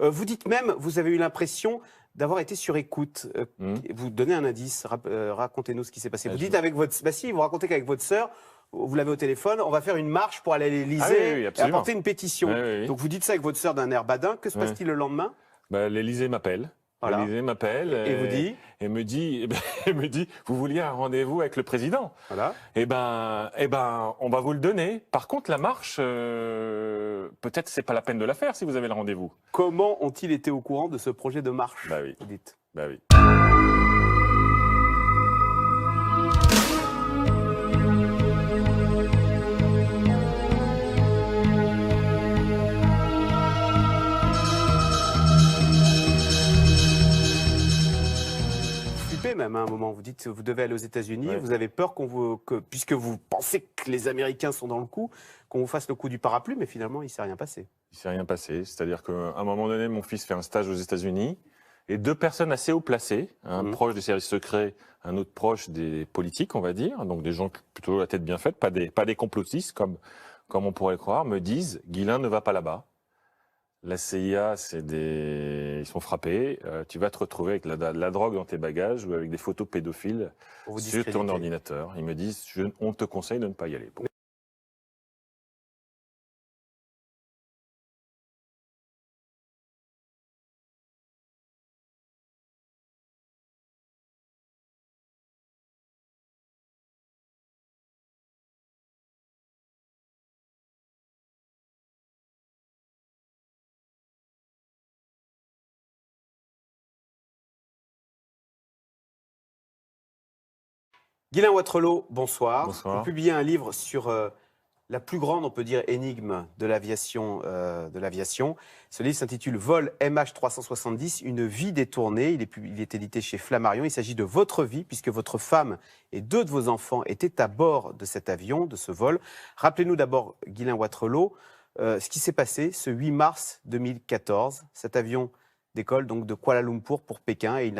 Vous dites même, vous avez eu l'impression d'avoir été sur écoute. Vous donnez un indice, racontez-nous ce qui s'est passé. Vous dites avec votre... Bah si, vous racontez qu'avec votre sœur, vous l'avez au téléphone, on va faire une marche pour aller à l'Élysée et apporter une pétition. Donc vous dites ça avec votre sœur d'un air badin. Que se passe-t-il le lendemain? L'Élysée m'appelle. Voilà. L'Élysée m'appelle et vous dit et me dit, vous vouliez un rendez-vous avec le président. Voilà. Eh ben, on va vous le donner. Par contre, la marche, peut-être c'est pas la peine de la faire si vous avez le rendez-vous. Comment ont-ils été au courant de ce projet de marche? Bah oui. Vous dites. Bah oui. Même à un moment, vous dites vous devez aller aux États-Unis, Ouais. vous avez peur puisque vous pensez que les Américains sont dans le coup, qu'on vous fasse le coup du parapluie, mais finalement il ne s'est rien passé. Il ne s'est rien passé. C'est-à-dire qu'à un moment donné, mon fils fait un stage aux États-Unis et deux personnes assez haut placées, un proche des services secrets, un autre proche des politiques, on va dire, donc des gens plutôt la tête bien faite, pas des complotistes comme on pourrait le croire, me disent Ghislain ne va pas là-bas. La CIA, ils sont frappés. Tu vas te retrouver avec la drogue dans tes bagages ou avec des photos pédophiles sur ton ordinateur. Ils me disent, on te conseille de ne pas y aller. Bon. Ghislain Wattrelos, bonsoir. Bonsoir. Vous publiez un livre sur la plus grande, on peut dire, énigme de l'aviation. Ce livre s'intitule Vol MH370, une vie détournée. Il est édité chez Flammarion. Il s'agit de votre vie, puisque votre femme et deux de vos enfants étaient à bord de cet avion, de ce vol. Rappelez-nous d'abord, Ghislain Wattrelos, ce qui s'est passé ce 8 mars 2014. Cet avion décolle donc de Kuala Lumpur pour Pékin et il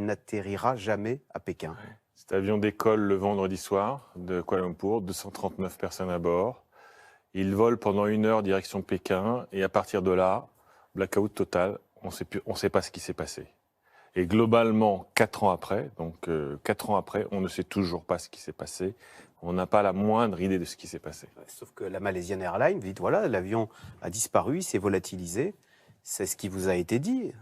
n'atterrira jamais à Pékin. Ouais. Cet avion décolle le vendredi soir de Kuala Lumpur, 239 personnes à bord. Il vole pendant 1 heure direction Pékin et à partir de là, blackout total, on ne sait pas ce qui s'est passé. Et globalement, 4 ans après, on ne sait toujours pas ce qui s'est passé. On n'a pas la moindre idée de ce qui s'est passé. Sauf que la Malaysian Airlines, vous dites, voilà, l'avion a disparu, il s'est volatilisé. C'est ce qui vous a été dit.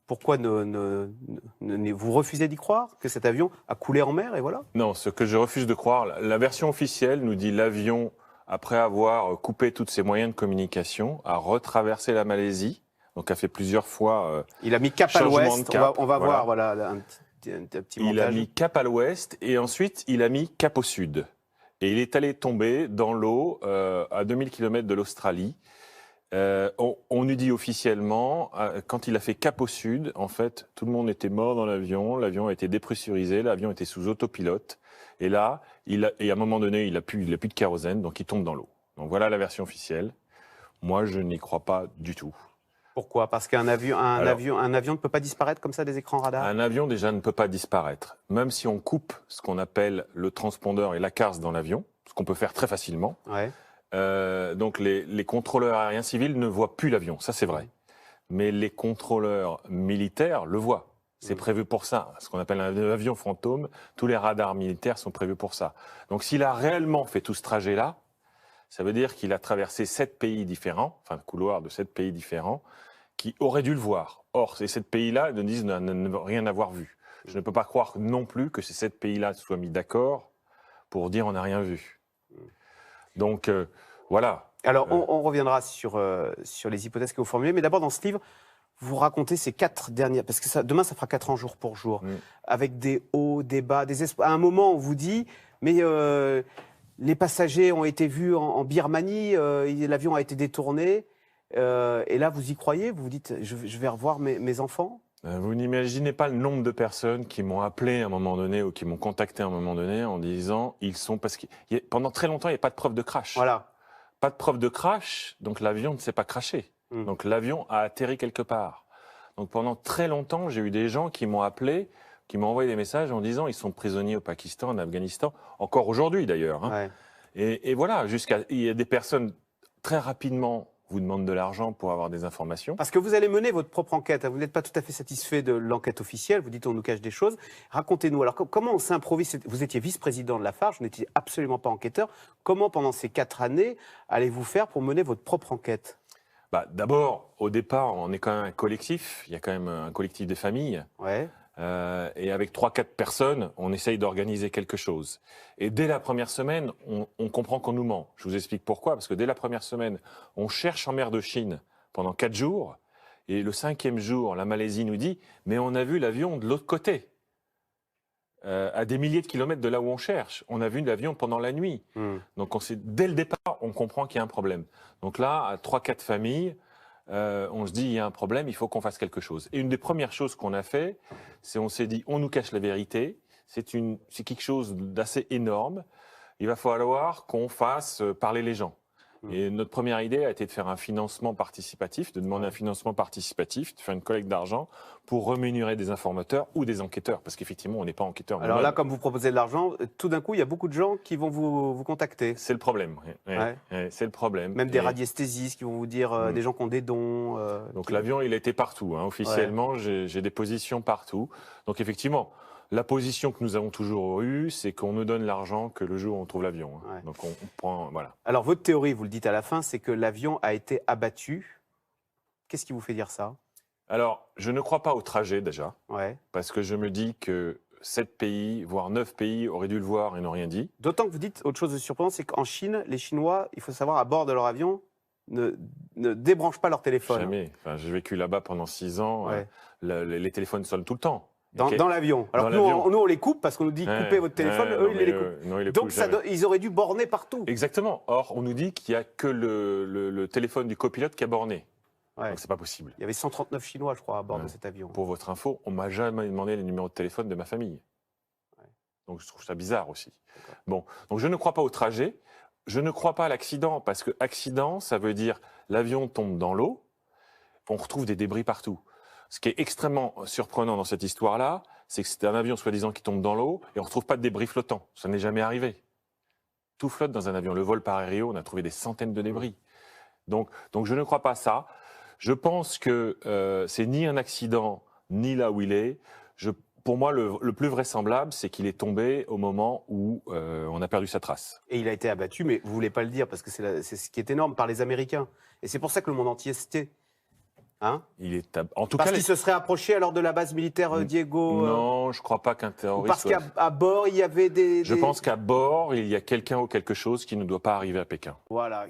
Pourquoi vous refusez d'y croire, que cet avion a coulé en mer et voilà? Non, ce que je refuse de croire, la version officielle nous dit l'avion, après avoir coupé tous ses moyens de communication, a retraversé la Malaisie, donc a fait plusieurs fois il a mis cap à l'ouest, on va voir voilà, un petit montage. Il a mis cap à l'ouest et ensuite il a mis cap au sud. Et il est allé tomber dans l'eau à 2000 km de l'Australie. On nous dit officiellement, quand il a fait cap au sud, en fait, tout le monde était mort dans l'avion a été dépressurisé, l'avion était sous autopilote, et là, à un moment donné, il a plus de kérosène, donc il tombe dans l'eau. Donc voilà la version officielle. Moi, je n'y crois pas du tout. Pourquoi? Parce qu'un avion ne peut pas disparaître comme ça des écrans radars? Un avion, déjà, ne peut pas disparaître. Même si on coupe ce qu'on appelle le transpondeur et la carse dans l'avion, ce qu'on peut faire très facilement. Ouais. Donc les contrôleurs aériens civils ne voient plus l'avion, ça c'est vrai. Mais les contrôleurs militaires le voient. C'est prévu pour ça. Ce qu'on appelle un avion fantôme, tous les radars militaires sont prévus pour ça. Donc s'il a réellement fait tout ce trajet-là, ça veut dire qu'il a traversé 7 pays différents, enfin le couloir de 7 pays différents, qui auraient dû le voir. Or, ces 7 pays-là ne disent ne rien avoir vu. Je ne peux pas croire non plus que ces 7 pays-là soient mis d'accord pour dire on n'a rien vu. Donc, voilà. Alors, on reviendra sur les hypothèses que vous formulez, mais d'abord, dans ce livre, vous racontez ces 4 dernières... Parce que demain, ça fera 4 ans jour pour jour, avec des hauts, des bas, des espoirs. À un moment, on vous dit, mais les passagers ont été vus en Birmanie, l'avion a été détourné, et là, vous y croyez? Vous vous dites, je vais revoir mes enfants? Vous n'imaginez pas le nombre de personnes qui m'ont appelé à un moment donné ou qui m'ont contacté à un moment donné en disant parce que pendant très longtemps il n'y a pas de preuve de crash. Voilà. Pas de preuve de crash, donc l'avion ne s'est pas crashé. Donc l'avion a atterri quelque part. Donc pendant très longtemps j'ai eu des gens qui m'ont appelé, qui m'ont envoyé des messages en disant ils sont prisonniers au Pakistan, en Afghanistan, encore aujourd'hui d'ailleurs. Hein. Ouais. Et voilà, il y a des personnes très rapidement vous demandent de l'argent pour avoir des informations. Parce que vous allez mener votre propre enquête. Vous n'êtes pas tout à fait satisfait de l'enquête officielle. Vous dites on nous cache des choses. Racontez-nous. Alors comment on s'improvise? Vous étiez vice-président de la FARC, vous n'étiez absolument pas enquêteur. Comment pendant ces 4 années allez-vous faire pour mener votre propre enquête? D'abord, au départ, on est quand même un collectif. Il y a quand même un collectif des familles. Ouais. Et avec 3-4 personnes, on essaye d'organiser quelque chose. Et dès la première semaine, on comprend qu'on nous ment. Je vous explique pourquoi. Parce que dès la première semaine, on cherche en mer de Chine pendant 4 jours. Et le 5e jour, la Malaisie nous dit « Mais on a vu l'avion de l'autre côté, à des milliers de kilomètres de là où on cherche. On a vu l'avion pendant la nuit. Donc dès le départ, on comprend qu'il y a un problème. Donc là, à 3-4 familles, on se dit, il y a un problème, il faut qu'on fasse quelque chose. Et une des premières choses qu'on a fait, c'est on s'est dit, on nous cache la vérité, c'est quelque chose d'assez énorme, il va falloir qu'on fasse parler les gens. Et notre première idée a été de faire un financement participatif, de demander un financement participatif, de faire une collecte d'argent pour rémunérer des informateurs ou des enquêteurs, parce qu'effectivement, on n'est pas enquêteur. Alors là, comme vous proposez de l'argent, tout d'un coup, il y a beaucoup de gens qui vont vous contacter. C'est le problème. C'est le problème. Même des radiesthésistes qui vont vous dire, des gens qui ont des dons. Donc l'avion, il était partout. Officiellement, j'ai des positions partout. Donc effectivement, la position que nous avons toujours eue, c'est qu'on nous donne l'argent que le jour où on trouve l'avion. Donc on prend, voilà. Alors votre théorie, vous le dites à la fin, c'est que l'avion a été abattu. Qu'est-ce qui vous fait dire ça? Alors, je ne crois pas au trajet déjà, Ouais. parce que je me dis que 7 pays, voire 9 pays auraient dû le voir et n'ont rien dit. D'autant que vous dites autre chose de surprenant, c'est qu'en Chine, les Chinois, il faut savoir, à bord de leur avion, ne débranchent pas leur téléphone. Jamais. Enfin, j'ai vécu là-bas pendant 6 ans. Les téléphones sonnent tout le temps. Dans l'avion. Alors nous, on les coupe parce qu'on nous dit coupez votre téléphone, eux, ils les coupent. Non, ils les Donc coupent ils auraient dû borner partout. Exactement. Or, on nous dit qu'il n'y a que le téléphone du copilote qui a borné. Ouais. Donc, c'est pas possible. Il y avait 139 Chinois, je crois, à bord de cet avion. Pour votre info, on m'a jamais demandé le numéro de téléphone de ma famille. Donc, je trouve ça bizarre aussi. Bon, donc je ne crois pas au trajet. Je ne crois pas à l'accident, parce que accident, ça veut dire l'avion tombe dans l'eau, on retrouve des débris partout. Ce qui est extrêmement surprenant dans cette histoire-là, c'est que c'est un avion soi-disant qui tombe dans l'eau et on ne retrouve pas de débris flottants. Ça n'est jamais arrivé. Tout flotte dans un avion. Le vol par aérien, on a trouvé des centaines de débris. Donc je ne crois pas ça. Je pense que c'est ni un accident, ni là où il est. Pour moi, le plus vraisemblable, c'est qu'il est tombé au moment où on a perdu sa trace. Et il a été abattu, mais vous ne voulez pas le dire, parce que c'est ce qui est énorme, par les Américains. Et c'est pour ça que le monde entier se tait. Hein? Parce qu'il se serait approché alors de la base militaire Diego. Non, je ne crois pas qu'un terroriste. Ou parce qu'à bord, il y avait des. Je pense qu'à bord, il y a quelqu'un ou quelque chose qui ne doit pas arriver à Pékin. Voilà.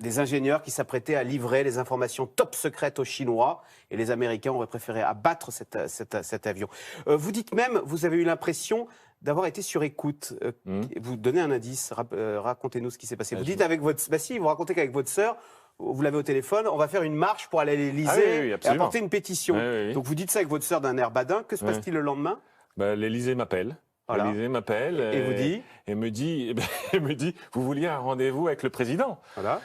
des ingénieurs qui s'apprêtaient à livrer les informations top secrètes aux Chinois, et les Américains auraient préféré abattre cet avion. Vous dites même, vous avez eu l'impression d'avoir été sur écoute. Vous donnez un indice, racontez-nous ce qui s'est passé. Vous dites avec votre... Bah si, vous racontez qu'avec votre sœur, vous l'avez au téléphone, on va faire une marche pour aller à l'Élysée et apporter une pétition. Donc vous dites ça avec votre sœur d'un air badin. Que se passe-t-il le lendemain? L'Élysée m'appelle. Voilà. L'Élysée m'appelle et me dit, vous vouliez un rendez-vous avec le président. Voilà.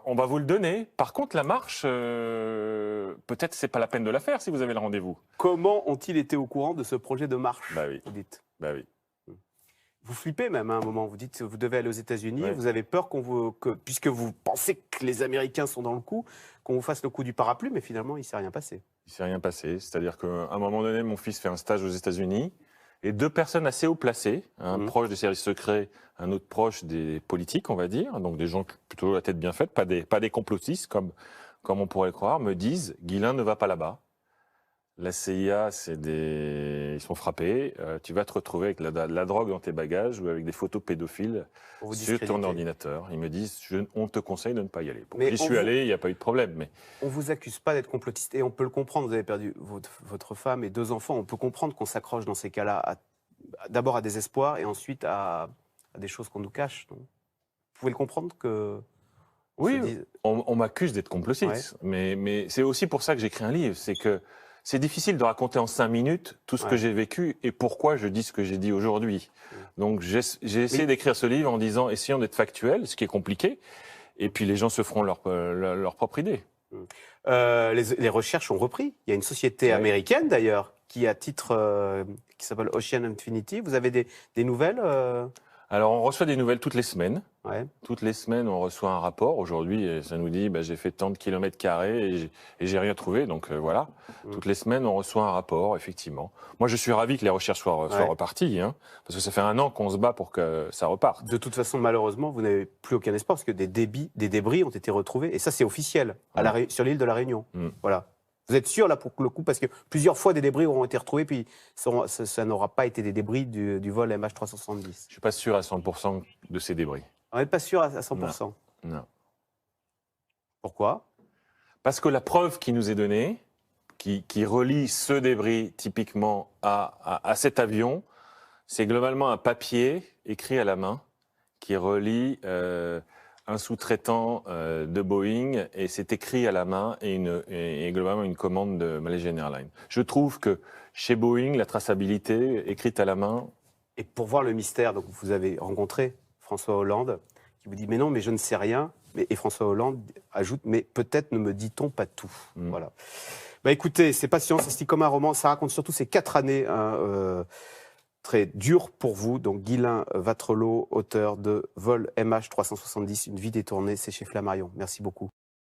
On va vous le donner. Par contre, la marche, peut-être c'est pas la peine de la faire si vous avez le rendez-vous. Comment ont-ils été au courant de ce projet de marche? Bah oui. Vous dites. Bah oui. Vous flippez même à un moment. Vous dites vous devez aller aux États-Unis. Vous avez peur puisque vous pensez que les Américains sont dans le coup, qu'on vous fasse le coup du parapluie, mais finalement il s'est rien passé. Il s'est rien passé. C'est-à-dire qu'à un moment donné, mon fils fait un stage aux États-Unis. Et deux personnes assez haut placées, un proche des services secrets, un autre proche des politiques, on va dire, donc des gens plutôt la tête bien faite, pas des complotistes comme on pourrait le croire, me disent « Guilain ne va pas là-bas. La CIA, ils sont frappés. Tu vas te retrouver avec la drogue dans tes bagages ou avec des photos pédophiles sur ton ordinateur. » Ils me disent « On te conseille de ne pas y aller. » J'y suis allé, il n'y a pas eu de problème. Mais... On ne vous accuse pas d'être complotiste et on peut le comprendre. Vous avez perdu votre femme et 2 enfants. On peut comprendre qu'on s'accroche dans ces cas-là d'abord à des espoirs et ensuite à des choses qu'on nous cache. Donc, vous pouvez le comprendre que... Oui, on m'accuse d'être complotiste. Mais c'est aussi pour ça que j'écris un livre. C'est que c'est difficile de raconter en 5 minutes tout ce que j'ai vécu et pourquoi je dis ce que j'ai dit aujourd'hui. Donc j'ai essayé d'écrire ce livre en disant, essayons d'être factuel, ce qui est compliqué, et puis les gens se feront leur propre idée. Les recherches ont repris. Il y a une société américaine d'ailleurs qui qui s'appelle Ocean Infinity. Vous avez des nouvelles Alors on reçoit des nouvelles toutes les semaines. Toutes les semaines, on reçoit un rapport. Aujourd'hui, ça nous dit j'ai fait tant de kilomètres carrés et j'ai rien trouvé. Donc voilà. Toutes les semaines, on reçoit un rapport, effectivement. Moi, je suis ravi que les recherches soient reparties, parce que ça fait 1 an qu'on se bat pour que ça reparte. De toute façon, malheureusement, vous n'avez plus aucun espoir parce que des débris ont été retrouvés. Et ça, c'est officiel, sur l'île de la Réunion. Voilà. Vous êtes sûr, là, pour le coup, parce que plusieurs fois, des débris auront été retrouvés, puis ça n'aura pas été des débris du vol MH370. Je ne suis pas sûr à 100% de ces débris. On n'est pas sûr à 100%. Non. Pourquoi? Parce que la preuve qui nous est donnée, qui relie ce débris typiquement à cet avion, c'est globalement un papier écrit à la main qui relie un sous-traitant de Boeing, et c'est écrit à la main et globalement une commande de Malaysian Airlines. Je trouve que chez Boeing, la traçabilité écrite à la main... Et pour voir le mystère, donc vous avez rencontré François Hollande, qui vous dit « mais non, mais je ne sais rien ». Et François Hollande ajoute « mais peut-être ne me dit-on pas tout ». Voilà. Bah écoutez, c'est passionnant, c'est style comme un roman, ça raconte surtout ces 4 années très dures pour vous. Donc Guilain Vattrelot, auteur de Vol MH370, une vie détournée, c'est chez Flammarion. Merci beaucoup.